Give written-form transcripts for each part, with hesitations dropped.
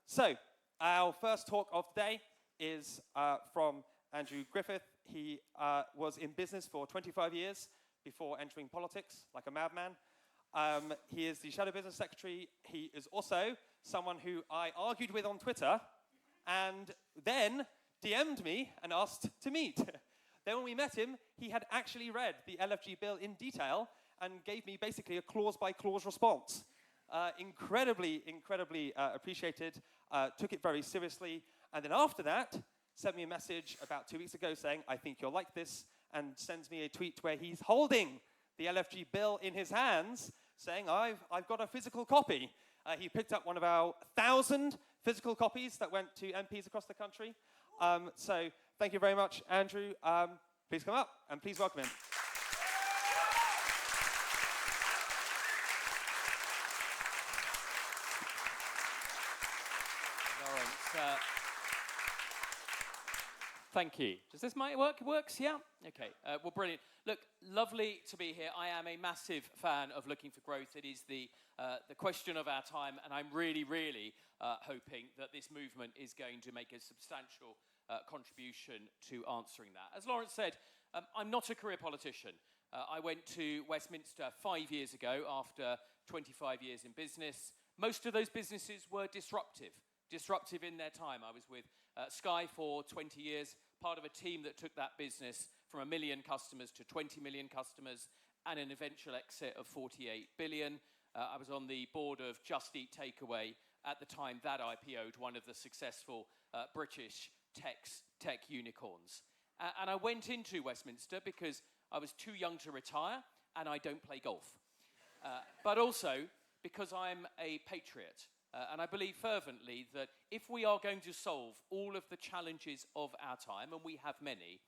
So, our first talk of the day is from Andrew Griffith. He was in business for 25 years before entering politics, like a madman. He is the Shadow Business Secretary. He is also someone who I argued with on Twitter and then DM'd me and asked to meet. Then when we met him, he had actually read the LFG bill in detail and gave me basically a clause-by-clause response. Incredibly appreciated, took it very seriously, and then after that, sent me a message about 2 weeks ago saying, I think you'll like this, and sends me a tweet where he's holding the LFG bill in his hands, saying, I've got a physical copy. He picked up one of our 1,000 physical copies that went to MPs across the country. So thank you very much, Andrew. Please come up, and please welcome him. Lawrence, thank you. Does this mic work? It works, yeah? Okay, well, brilliant. Look, lovely to be here. I am a massive fan of Looking for Growth. It is the question of our time, and I'm really hoping that this movement is going to make a substantial contribution to answering that. As Lawrence said, I'm not a career politician. I went to Westminster 5 years ago after 25 years in business. Most of those businesses were disruptive in their time. I was with Sky for 20 years, part of a team that took that business from 1 million customers to 20 million customers and an eventual exit of 48 billion. I was on the board of Just Eat Takeaway at the time that IPO'd, one of the successful British tech unicorns. And I went into Westminster because I was too young to retire and I don't play golf. But also because I'm a patriot. And I believe fervently that if we are going to solve all of the challenges of our time, and we have many,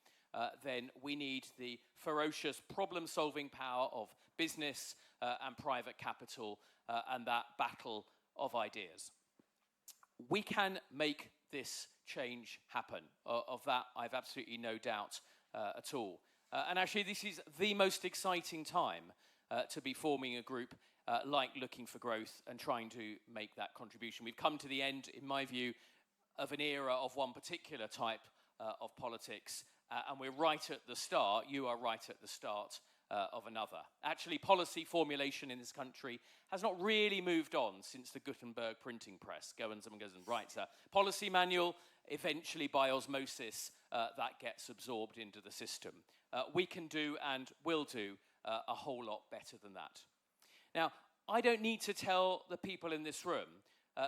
then we need the ferocious problem-solving power of business and private capital and that battle of ideas. We can make this change happen. Of that, I've absolutely no doubt at all. And actually, this is the most exciting time to be forming a group like Looking for Growth and trying to make that contribution. We've come to the end, in my view, of an era of one particular type of politics, and we're right at the start, you are right at the start of another. Actually, policy formulation in this country has not really moved on since the Gutenberg printing press. Goes and writes a policy manual, eventually by osmosis, that gets absorbed into the system. We can do and will do a whole lot better than that. Now, I don't need to tell the people in this room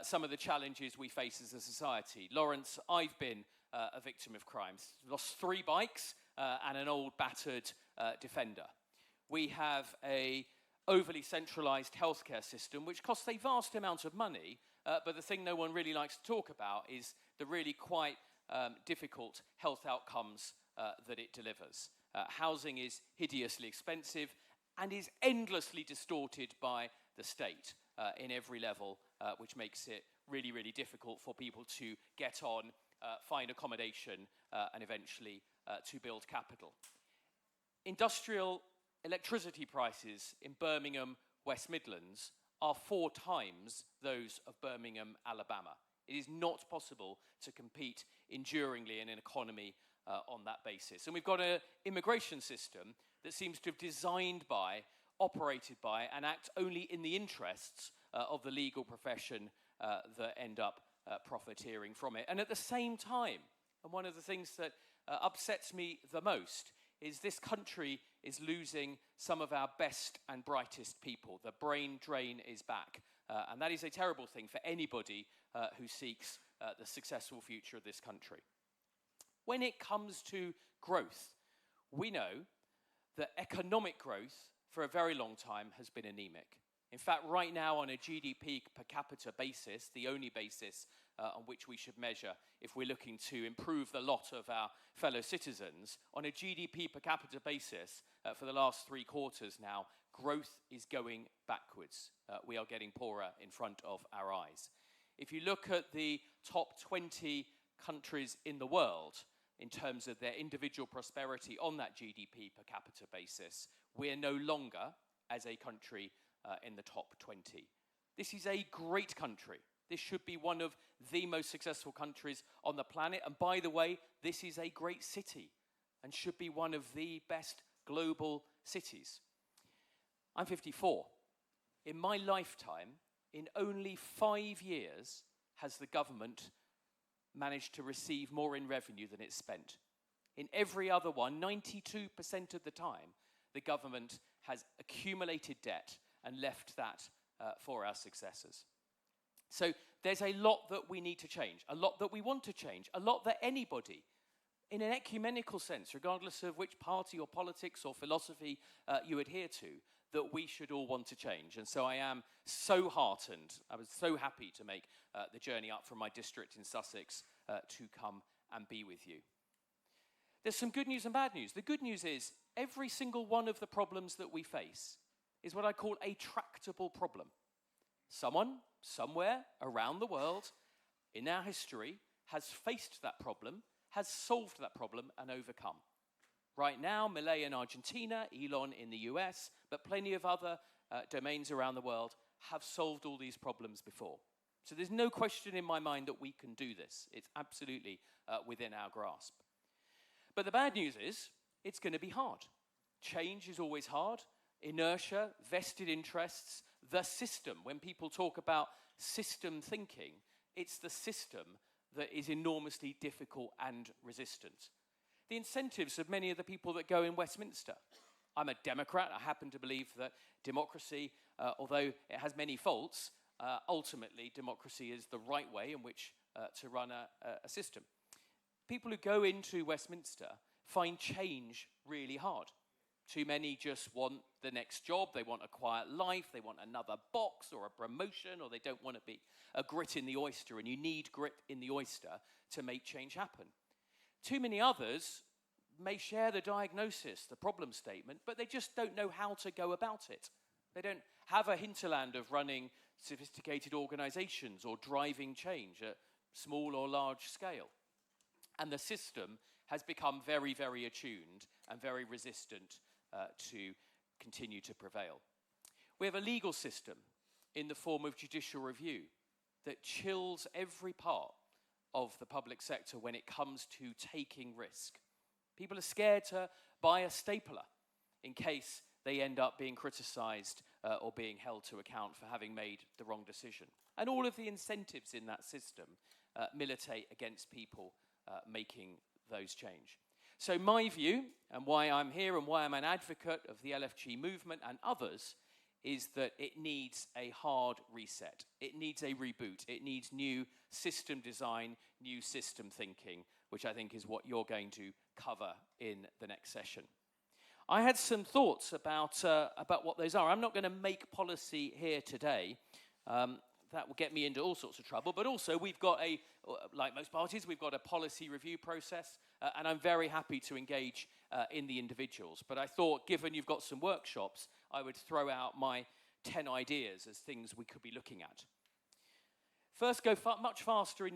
some of the challenges we face as a society. Lawrence, I've been a victim of crimes. Lost 3 bikes and an old battered Defender. We have a overly centralised healthcare system which costs a vast amount of money, but the thing no one really likes to talk about is the really quite difficult health outcomes that it delivers. Housing is hideously expensive and is endlessly distorted by the state in every level, which makes it really difficult for people to get on, find accommodation, and eventually to build capital. Industrial electricity prices in Birmingham, West Midlands, are 4 times those of Birmingham, Alabama. It is not possible to compete enduringly in an economy on that basis. And we've got an immigration system that seems to have designed by, operated by, and act only in the interests of the legal profession that end up profiteering from it. And at the same time, and one of the things that upsets me the most, is this country is losing some of our best and brightest people. The brain drain is back. And that is a terrible thing for anybody who seeks the successful future of this country. When it comes to growth, we know that economic growth for a very long time has been anemic. In fact, right now on a GDP per capita basis, the only basis on which we should measure if we're looking to improve the lot of our fellow citizens, on a GDP per capita basis for the last 3 quarters now, growth is going backwards. We are getting poorer in front of our eyes. If you look at the top 20 countries in the world, in terms of their individual prosperity on that GDP per capita basis, we're no longer, as a country, in the top 20. This is a great country. This should be one of the most successful countries on the planet. And by the way, this is a great city and should be one of the best global cities. I'm 54. In my lifetime, in only 5 years, has the government managed to receive more in revenue than it's spent. In every other one, 92% of the time, the government has accumulated debt and left that for our successors. So there's a lot that we need to change, a lot that we want to change, a lot that anybody, in an ecumenical sense, regardless of which party or politics or philosophy you adhere to, that we should all want to change. And so I am so heartened, I was so happy to make the journey up from my district in Sussex to come and be with you. There's some good news and bad news. The good news is every single one of the problems that we face is what I call a tractable problem. Someone, somewhere around the world, in our history, has faced that problem, has solved that problem and overcome. Right now, Milei in Argentina, Elon in the US, but plenty of other domains around the world have solved all these problems before. So there's no question in my mind that we can do this. It's absolutely within our grasp. But the bad news is, it's going to be hard. Change is always hard. Inertia, vested interests, the system. When people talk about system thinking, it's the system that is enormously difficult and resistant. The incentives of many of the people that go in Westminster. I'm a Democrat. I happen to believe that democracy, although it has many faults, ultimately democracy is the right way in which to run a system. People who go into Westminster find change really hard. Too many just want the next job, they want a quiet life, they want another box or a promotion, or they don't want to be a grit in the oyster, and you need grit in the oyster to make change happen. Too many others may share the diagnosis, the problem statement, but they just don't know how to go about it. They don't have a hinterland of running sophisticated organizations or driving change at small or large scale. And the system has become very, very attuned and very resistant to continue to prevail. We have a legal system in the form of judicial review that chills every part of the public sector when it comes to taking risk. People are scared to buy a stapler in case they end up being criticized or being held to account for having made the wrong decision. And all of the incentives in that system militate against people making those change. So my view, and why I'm here and why I'm an advocate of the LFG movement and others, is that it needs a hard reset. It needs a reboot. It needs new system design, new system thinking, which I think is what you're going to cover in the next session. I had some thoughts about what those are. I'm not going to make policy here today. That will get me into all sorts of trouble. But also, we've got like most parties, we've got a policy review process, and I'm very happy to engage in the individuals. But I thought, given you've got some workshops, I would throw out my 10 ideas as things we could be looking at. First, go much further in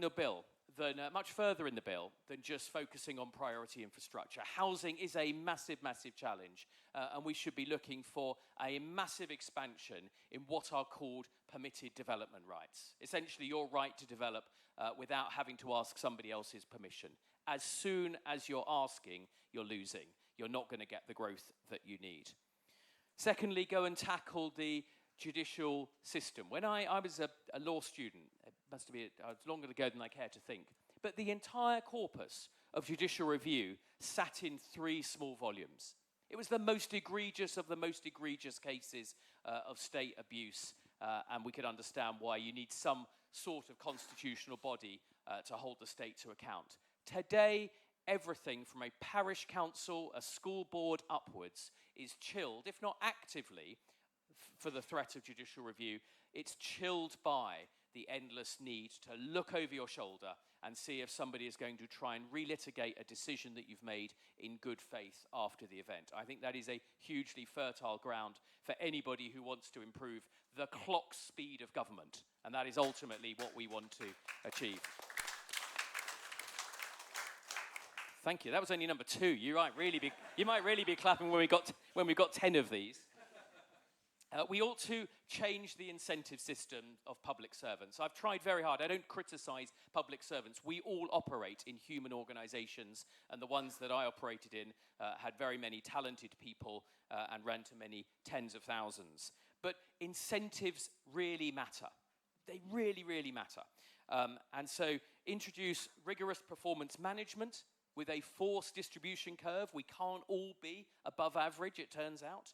the bill than just focusing on priority infrastructure. Housing is a massive, massive challenge, and we should be looking for a massive expansion in what are called permitted development rights. Essentially, your right to develop without having to ask somebody else's permission. As soon as you're asking, you're losing. You're not going to get the growth that you need. Secondly, go and tackle the judicial system. When I was a law student, it must have been longer ago than I care to think, but the entire corpus of judicial review sat in 3 small volumes. It was the most egregious of the most egregious cases of state abuse, and we could understand why you need some sort of constitutional body to hold the state to account. Today, everything from a parish council, a school board upwards is chilled, if not actively, for the threat of judicial review. It's chilled by the endless need to look over your shoulder and see if somebody is going to try and relitigate a decision that you've made in good faith after the event. I think that is a hugely fertile ground for anybody who wants to improve the clock speed of government, and that is ultimately what we want to achieve. Thank you. That was only number 2. You might really be clapping when we got 10 of these. We ought to change the incentive system of public servants. I've tried very hard. I don't criticise public servants. We all operate in human organisations, and the ones that I operated in had very many talented people and ran to many tens of thousands. But incentives really matter. They really, really matter. And so introduce rigorous performance management with a forced distribution curve. We can't all be above average, it turns out.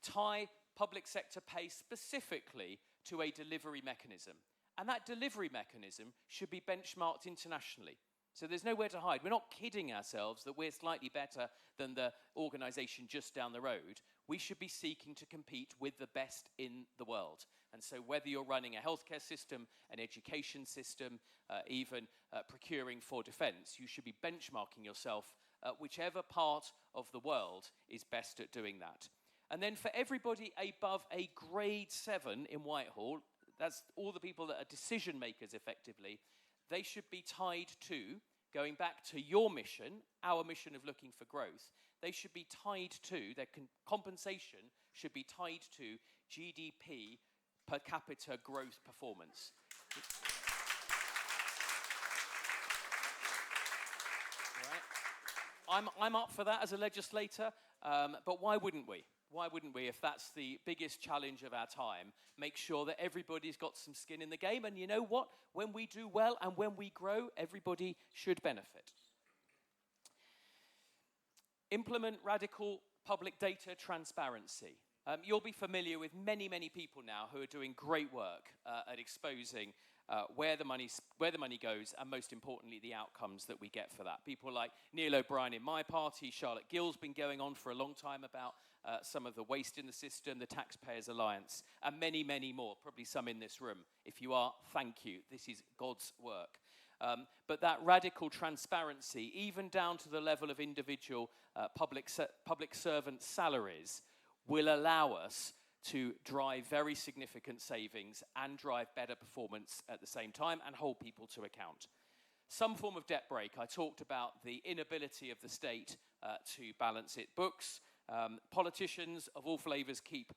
Tie public sector pay specifically to a delivery mechanism. And that delivery mechanism should be benchmarked internationally. So there's nowhere to hide. We're not kidding ourselves that we're slightly better than the organisation just down the road. We should be seeking to compete with the best in the world. And so whether you're running a healthcare system, an education system, even procuring for defence, you should be benchmarking yourself at whichever part of the world is best at doing that. And then for everybody above a grade 7 in Whitehall, that's all the people that are decision makers effectively, they should be tied to, going back to your mission, our mission of looking for growth, they should be tied to, their compensation should be tied to GDP per capita growth performance. Right. I'm up for that as a legislator, but why wouldn't we? Why wouldn't we, if that's the biggest challenge of our time, make sure that everybody's got some skin in the game? And you know what? When we do well and when we grow, everybody should benefit. Implement radical public data transparency. You'll be familiar with many, many people now who are doing great work at exposing where the money goes, and most importantly, the outcomes that we get for that. People like Neil O'Brien in my party, Charlotte Gill's been going on for a long time about some of the waste in the system, the Taxpayers Alliance, and many, many more, probably some in this room. If you are, thank you. This is God's work. But that radical transparency, even down to the level of individual public servant salaries, will allow us to drive very significant savings and drive better performance at the same time and hold people to account. Some form of debt break. I talked about the inability of the state to balance its books. Politicians of all flavours keep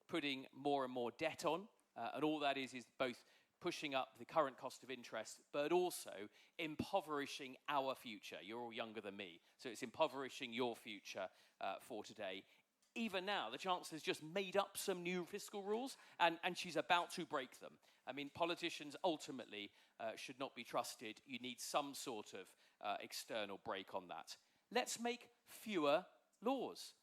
putting more and more debt on, and all that is both pushing up the current cost of interest, but also impoverishing our future. You're all younger than me, so it's impoverishing your future for today. Even now, the Chancellor's just made up some new fiscal rules, and she's about to break them. I mean, politicians ultimately should not be trusted. You need some sort of external break on that. Let's make fewer laws.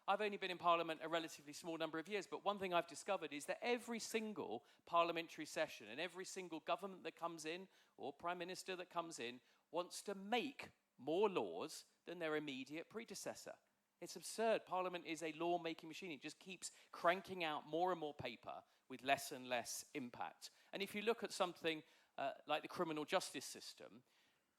I've only been in Parliament a relatively small number of years, but one thing I've discovered is that every single parliamentary session and every single government that comes in, or Prime Minister that comes in, wants to make more laws than their immediate predecessor. It's absurd. Parliament is a law-making machine. It just keeps cranking out more and more paper with less and less impact. And if you look at something like the criminal justice system,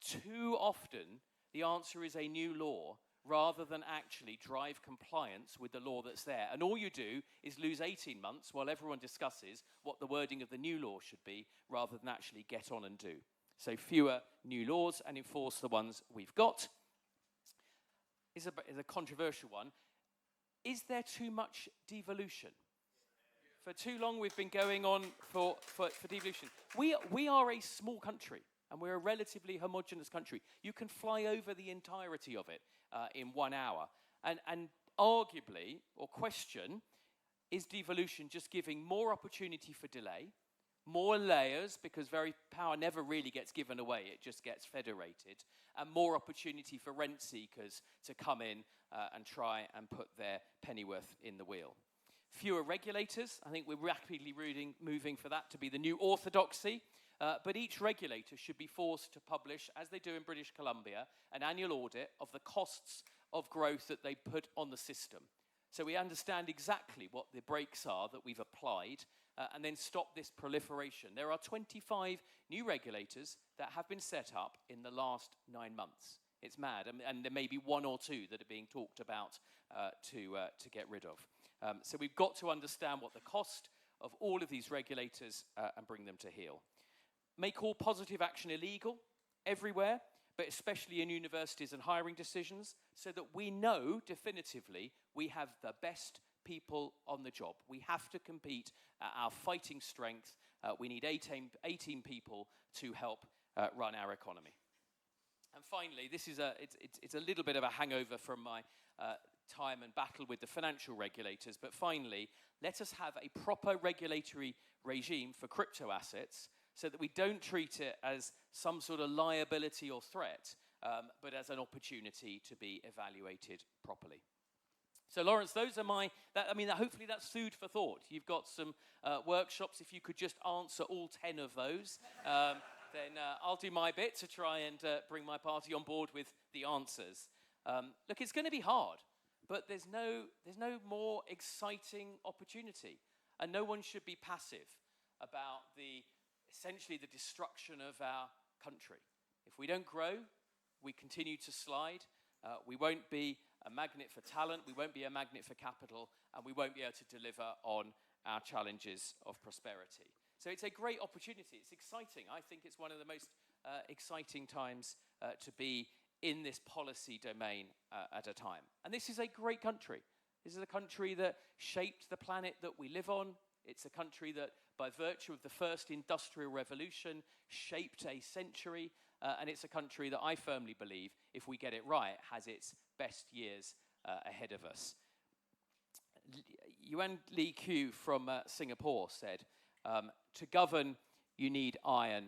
too often the answer is a new law rather than actually drive compliance with the law that's there. And all you do is lose 18 months while everyone discusses what the wording of the new law should be rather than actually get on and do. So fewer new laws and enforce the ones we've got. Is a controversial one. Is there too much devolution? For too long we've been going on for devolution. We are a small country, and we're a relatively homogenous country. You can fly over the entirety of it in 1 hour. And arguably, or question, is devolution just giving more opportunity for delay, more layers, because power never really gets given away, it just gets federated, and more opportunity for rent seekers to come in and try and put their pennyworth in the wheel. Fewer regulators. I think we're rapidly moving for that to be the new orthodoxy. But each regulator should be forced to publish, as they do in British Columbia, an annual audit of the costs of growth that they put on the system. So we understand exactly what the brakes are that we've applied, and then stop this proliferation. There are 25 new regulators that have been set up in the last 9 months. It's mad, and there may be 1 or 2 that are being talked about to get rid of. So we've got to understand what the cost of all of these regulators and bring them to heel. Make all positive action illegal everywhere, but especially in universities and hiring decisions, so that we know definitively we have the best people on the job. We have to compete at our fighting strength. We need 18 people to help run our economy. And finally, this is it's a little bit of a hangover from my time and battle with the financial regulators, but finally, let us have a proper regulatory regime for crypto assets so that we don't treat it as some sort of liability or threat, but as an opportunity to be evaluated properly. So, Lawrence, those are hopefully that's food for thought. You've got some workshops. If you could just answer all 10 of those, then I'll do my bit to try and bring my party on board with the answers. Look, it's going to be hard, but there's no more exciting opportunity, and no one should be passive about essentially the destruction of our country. If we don't grow, we continue to slide. We won't be a magnet for talent, we won't be a magnet for capital, and we won't be able to deliver on our challenges of prosperity. So it's a great opportunity. It's exciting. I think it's one of the most exciting times to be in this policy domain at a time. And this is a great country. This is a country that shaped the planet that we live on. It's a country that, by virtue of the first industrial revolution, shaped a century. And it's a country that I firmly believe, if we get it right, has its best years ahead of us. Yuan Lee Q from Singapore said, to govern, you need iron.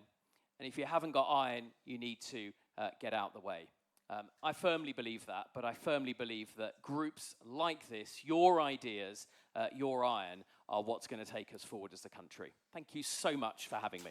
And if you haven't got iron, you need to get out the way. I firmly believe that, but I firmly believe that groups like this, your ideas, your iron, are what's going to take us forward as a country. Thank you so much for having me.